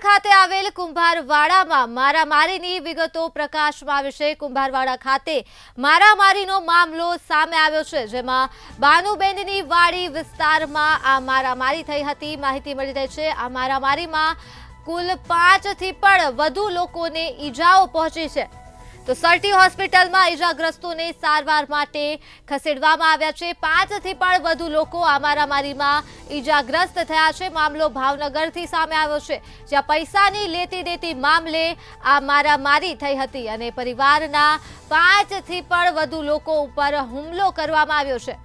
ખાતે આવેલ કુંભારવાડામાં મારામારીની વિગતો પ્રકાશમાં આવી છે। કુંભારવાડા ખાતે મારામારીનો મામલો સામે આવ્યો છે, જેમાં બાનુબેનની વાડી વિસ્તારમાં આ મારામારી થઈ હતી। માહિતી મળી રહી છે આ મારામારીમાં કુલ 5 થી પણ વધુ લોકોને ઈજાઓ પહોંચી છે। તો સરટી હોસ્પિટલમાં ઈજાગ્રસ્તોને સારવાર માટે ખસેડવામાં આવ્યા છે। 5 થી પણ વધુ લોકો આ મારામારીમાં ઈજાગ્રસ્ત થયા છે। મામલો ભાવનગરથી સામે આવ્યો છે, જ્યાં પૈસાની લેતી દેતી મામલે આ મારામારી થઈ હતી અને પરિવારના 5 થી પણ વધુ લોકો ઉપર હુમલો કરવામાં આવ્યો છે।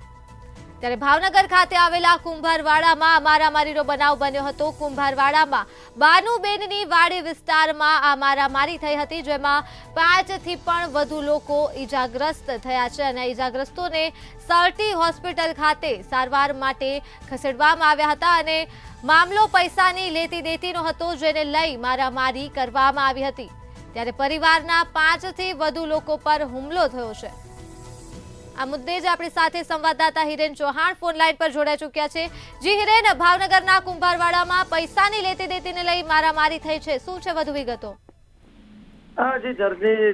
ત્યારે ભાવનગર ખાતે આવેલા કુંભારવાડામાં મારામારીનો બનાવ બન્યો હતો। કુંભારવાડામાં બાનુબેનની વાડી વિસ્તારમાં આ મારામારી થઈ હતી, જેમાં 5 થી પણ વધુ લોકો ઈજાગ્રસ્ત થયા છે અને ઈજાગ્રસ્તોને સરટી હોસ્પિટલ ખાતે સારવાર માટે ખસેડવામાં આવ્યા હતા અને મામલો પૈસાની લેતી દેતીનો હતો, જેને લઈ મારામારી કરવામાં આવી હતી। ત્યારે પરિવારના 5 થી વધુ લોકો પર હુમલો થયો છે। આ મુદ્દે જ આપણી સાથે સંવાદદાતા હિરેન ચૌહાણ ફોન લાઈન પર જોડાઈ ચૂક્યા છે। જી હિરેન, ભાવનગરના કુંભારવાડામાં પૈસાની લેતી દેતીને લઈ મારામારી થઈ છે, શું છે વધુ વિગતો? જી દર્દી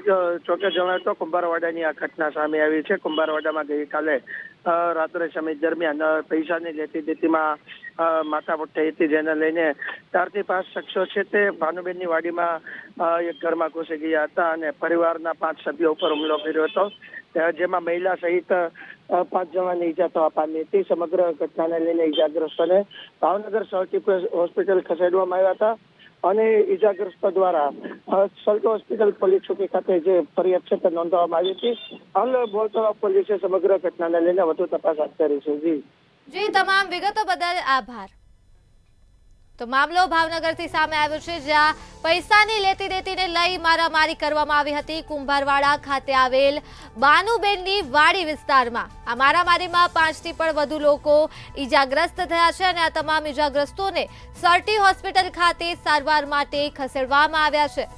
ચોકે જણાવે તો કુંભારવાડાની આ ઘટના સામે આવી છે। કુંભારવાડામાં ગઈકાલે રાત્રે સમય દરમિયાન પૈસાની લેતી દેતીમાં માથાકૂટ થઈ હતી, જેને લઈને 4 થી 5 શખ્સો છે તે ભાનુબેનની વાડીમાં એક ઘરમાં ઘૂસી ગયા હતા અને પરિવારના 5 સભ્યો ઉપર હુમલો કર્યો હતો, જેમાં મહિલા સહિત 5 જણાની ઈજા થવા પામી હતી। સમગ્ર ઘટનાને લઈને ઈજાગ્રસ્તોને ભાવનગર સરટી હોસ્પિટલ ખસેડવામાં આવ્યા હતા અને ઈજાગ્રસ્તો દ્વારા સરટી હોસ્પિટલ પોલીસ ચોકી ખાતે જે ફરિયાદ છે તે નોંધવામાં આવી હતી। હાલ બોરતળાવ પોલીસે સમગ્ર ઘટનાને લઈને વધુ તપાસ હાથ ધરી છે। જી, તમામ વિગતો બદલ આભાર। તો મામલો ભાવનગરથી સામે આવ્યો છે, જ્યાં પૈસાની લેતી દેતીને લઈ મારામારી કરવામાં આવી હતી। કુંભારવાડા ખાતે આવેલ બાનુબેનની વાડી વિસ્તારમાં આ મારામારીમાં 5 થી પણ વધુ લોકો ઈજાગ્રસ્ત થયા છે અને આ તમામ ઈજાગ્રસ્તોને સરટી હોસ્પિટલ ખાતે સારવાર માટે ખસેડવામાં આવ્યા છે।